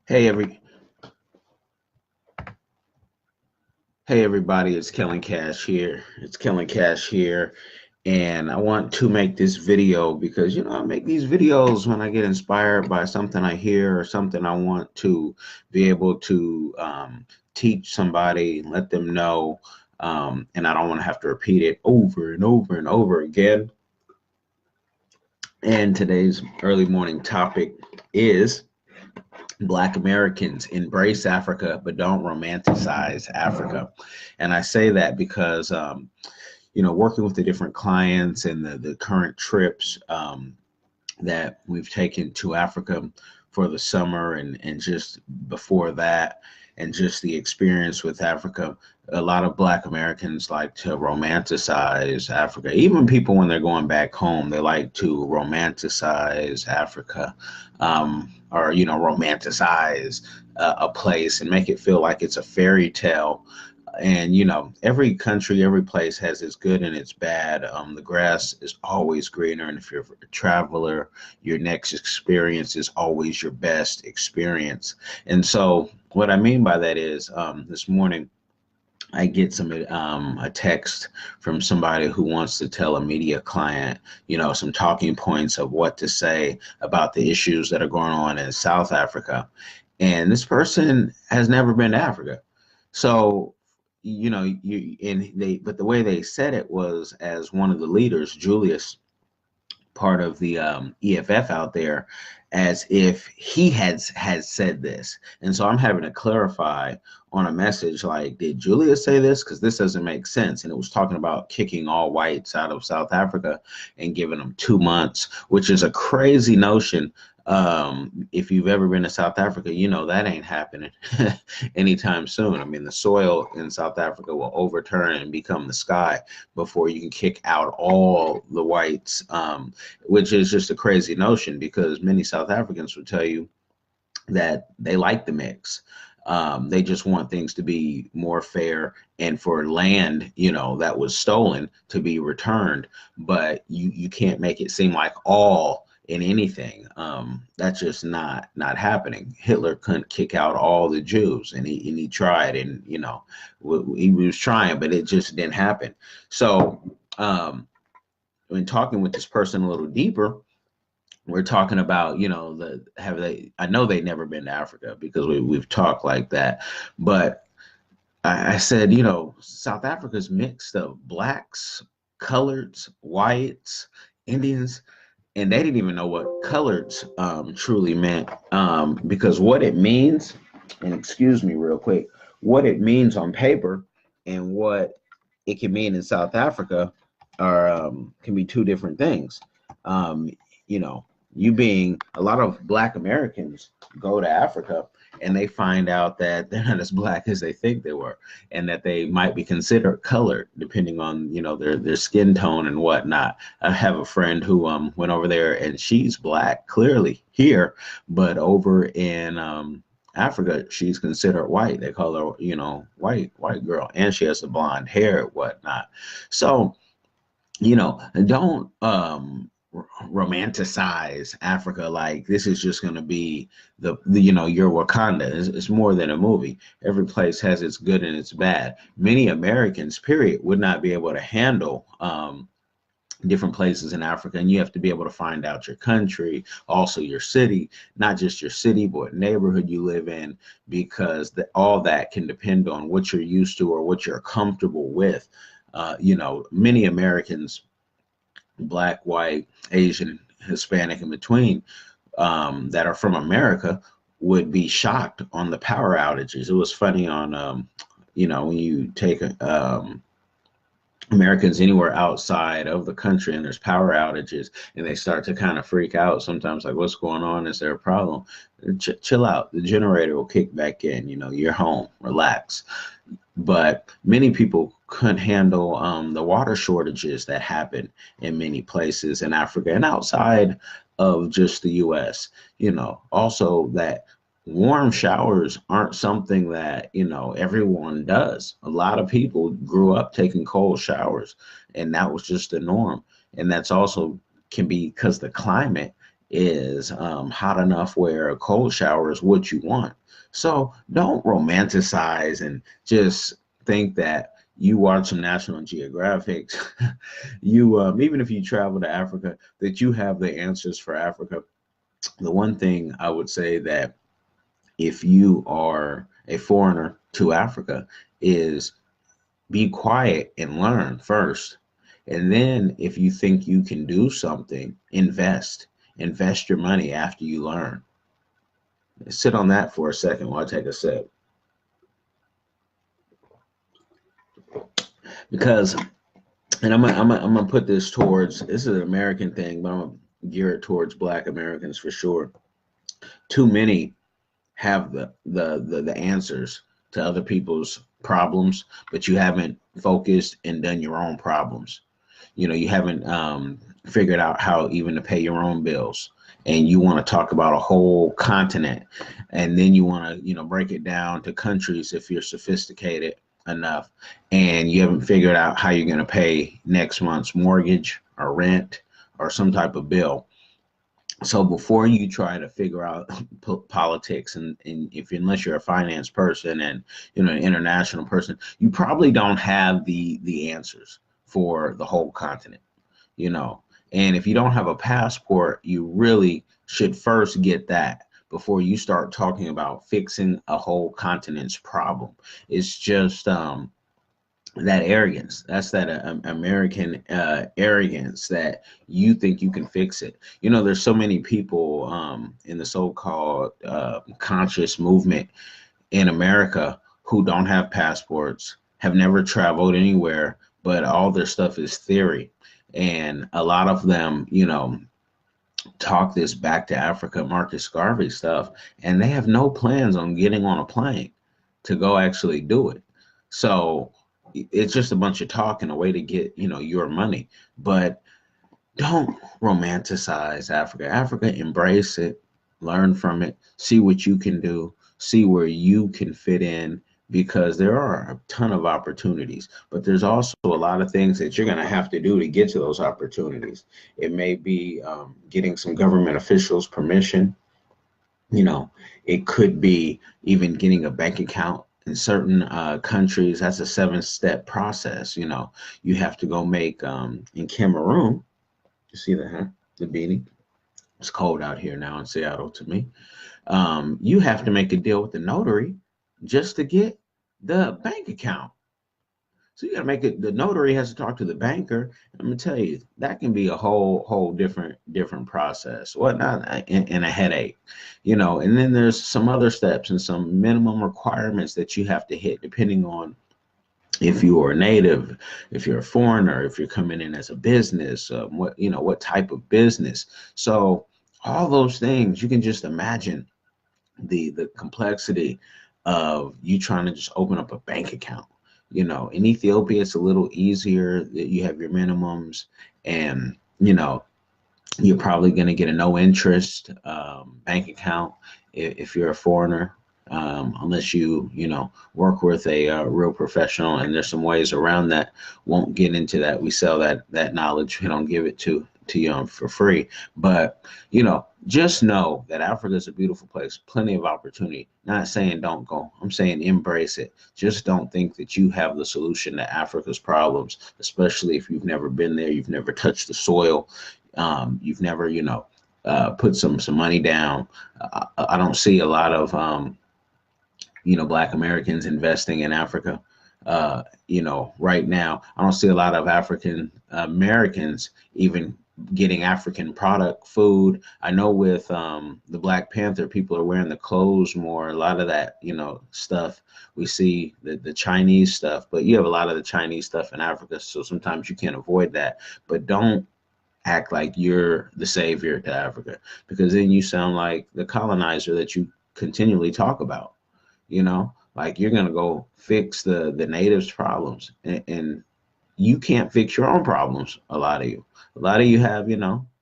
Hey hey everybody, it's Killing Cash here. It's Killing Cash here, and I want to make this video because I make these videos when I get inspired by something I hear or something I want to be able to teach somebody, let them know, and I don't want to have to repeat it over and over and over again. And today's early morning topic is Black Americans embrace Africa, but don't romanticize Africa. And I say that because, working with the different clients and the current trips that we've taken to Africa for the summer and just before that, and just the experience with Africa, a lot of Black Americans like to romanticize Africa. Even people, when they're going back home, they like to romanticize Africa, or romanticize a place and make it feel like it's a fairy tale. And every country, every place has its good and its bad. The grass is always greener, and if you're a traveler, your next experience is always your best experience. And so what I mean by that is, this morning I get a text from somebody who wants to tell a media client, some talking points of what to say about the issues that are going on in South Africa. And this person has never been to Africa. So, but the way they said it was, as one of the leaders, Julius, part of the EFF out there, as if he had said this. And so I'm having to clarify on a message like, did Julius say this? Because this doesn't make sense. And it was talking about kicking all whites out of South Africa and giving them 2 months, which is a crazy notion. If you've ever been to South Africa, that ain't happening anytime soon. I mean, the soil in South Africa will overturn and become the sky before you can kick out all the whites, which is just a crazy notion, because many South Africans will tell you that they like the mix. They just want things to be more fair, and for land, that was stolen, to be returned. But you can't make it seem like all in anything. That's just not happening. Hitler couldn't kick out all the Jews, and he tried, and he was trying, but it just didn't happen. So when talking with this person a little deeper, we're talking about, I know they've never been to Africa, because we've talked like that. But I said, South Africa's mixed of blacks, coloreds, whites, Indians, and they didn't even know what coloreds truly meant, because what it means, and excuse me real quick, what it means on paper and what it can mean in South Africa are, can be two different things. Um, you know, you being, a lot of Black Americans go to Africa and they find out that they're not as black as they think they were, and that they might be considered colored depending on, their skin tone and whatnot. I have a friend who went over there, and she's black clearly here, but over in Africa, she's considered white. They call her, white girl, and she has the blonde hair and whatnot. So, don't romanticize Africa like this is just going to be your Wakanda. It's more than a movie. Every place has its good and its bad. Many Americans, period, would not be able to handle different places in Africa, and you have to be able to find out your country, also your city, not just your city, but what neighborhood you live in, because all that can depend on what you're used to or what you're comfortable with. Many Americans, Black, white, Asian, Hispanic, in between, that are from America, would be shocked on the power outages. It was funny on, when you take Americans anywhere outside of the country and there's power outages, and they start to kind of freak out sometimes, like, what's going on? Is there a problem? Chill out. The generator will kick back in. You're home. Relax. But many people couldn't handle the water shortages that happen in many places in Africa and outside of just the U.S. Also that warm showers aren't something that, everyone does. A lot of people grew up taking cold showers, and that was just the norm. And that's also can be because the climate is hot enough where a cold shower is what you want. So don't romanticize and just think that you watch some National Geographic, you even if you travel to Africa, that you have the answers for Africa. The one thing I would say that if you are a foreigner to Africa is be quiet and learn first. And then if you think you can do something, invest your money after you learn. Sit on that for a second while I take a sip. Because, and I'm gonna put this towards, this is an American thing, but I'm gonna gear it towards Black Americans for sure. Too many have the answers to other people's problems, but you haven't focused and done your own problems. You haven't figured out how even to pay your own bills, and you want to talk about a whole continent, and then you want to break it down to countries if you're sophisticated enough, and you haven't figured out how you're going to pay next month's mortgage or rent or some type of bill. So before you try to figure out politics, and if unless you're a finance person and an international person, you probably don't have the answers for the whole continent. you know. And if you don't have a passport, you really should first get that before you start talking about fixing a whole continent's problem. It's just that arrogance. That's that American arrogance that you think you can fix it. There's so many people in the so-called conscious movement in America who don't have passports, have never traveled anywhere, but all their stuff is theory. And a lot of them, talk this back to Africa, Marcus Garvey stuff, and they have no plans on getting on a plane to go actually do it. So it's just a bunch of talk and a way to get, your money. But don't romanticize Africa. Africa, embrace it, learn from it, see what you can do, see where you can fit in, because there are a ton of opportunities, but there's also a lot of things that you're going to have to do to get to those opportunities. It may be getting some government officials permission. It could be even getting a bank account. In certain countries, that's a 7-step process. You have to go make in Cameroon. You see that, huh? The beanie. It's cold out here now in Seattle to me. You have to make a deal with the notary just to get the bank account. So you got to make it. The notary has to talk to the banker. I'm gonna tell you that can be a whole different process. Whatnot and a headache, And then there's some other steps and some minimum requirements that you have to hit depending on if you are a native, if you're a foreigner, if you're coming in as a business, what type of business. So all those things, you can just imagine the complexity of you trying to just open up a bank account. In Ethiopia, it's a little easier that you have your minimums, and you're probably going to get a no interest bank account if you're a foreigner, unless you work with a real professional. And there's some ways around that. Won't get into that. We sell that knowledge. We don't give it to you for free. But just know that Africa is a beautiful place, plenty of opportunity. Not saying don't go. I'm saying embrace it. Just don't think that you have the solution to Africa's problems, especially if you've never been there, you've never touched the soil, you've never put some money down. I don't see a lot of Black Americans investing in Africa. Right now, I don't see a lot of African Americans even getting African product food. I know with the Black Panther, people are wearing the clothes more. A lot of that, stuff we see the Chinese stuff, but you have a lot of the Chinese stuff in Africa, so sometimes you can't avoid that. But don't act like you're the savior to Africa, because then you sound like the colonizer that you continually talk about. Like you're gonna go fix the natives' problems, and you can't fix your own problems. A lot of you have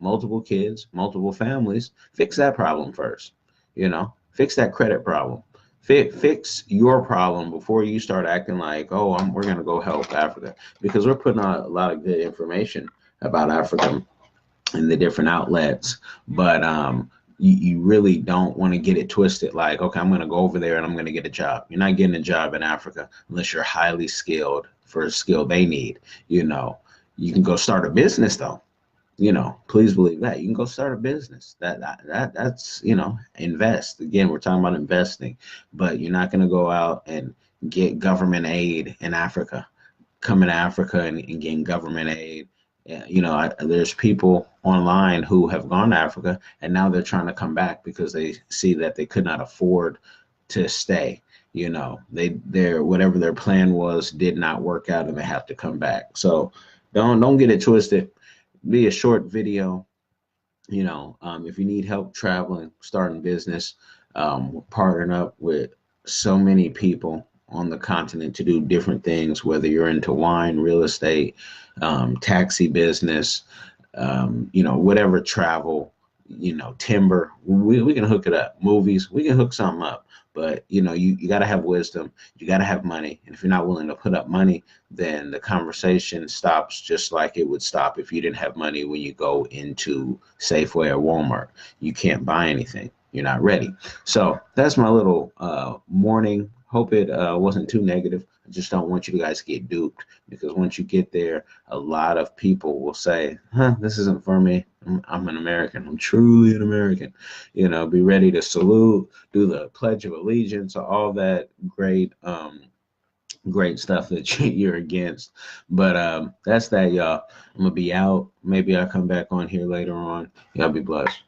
multiple kids, multiple families. Fix that problem first. Fix that credit problem. Fix your problem before you start acting like, oh, we're gonna go help Africa, because we're putting out a lot of good information about Africa in the different outlets. But you really don't want to get it twisted like, okay, I'm going to go over there and I'm going to get a job. You're not getting a job in Africa unless you're highly skilled for a skill they need. You know, you can go start a business though. You know, please believe that you can go start a business. That's invest. Again, we're talking about investing, but you're not going to go out and get government aid in Africa, come in Africa and getting government aid. Yeah, there's people online who have gone to Africa and now they're trying to come back because they see that they could not afford to stay. Their whatever their plan was did not work out and they have to come back. So don't get it twisted. Be a short video. If you need help traveling, starting business, we're partnering up with so many people on the continent to do different things, whether you're into wine, real estate, taxi business, whatever travel, timber, we can hook it up. Movies, we can hook something up. But you got to have wisdom, you got to have money, and if you're not willing to put up money, then the conversation stops, just like it would stop if you didn't have money when you go into Safeway or Walmart. You can't buy anything, you're not ready. So that's my little morning. Hope it wasn't too negative. I just don't want you guys to get duped, because once you get there, a lot of people will say, this isn't for me. I'm an American. I'm truly an American. Be ready to salute, do the Pledge of Allegiance, all that great stuff that you're against. But that's that, y'all. I'm gonna be out. Maybe I'll come back on here later on. Y'all be blessed.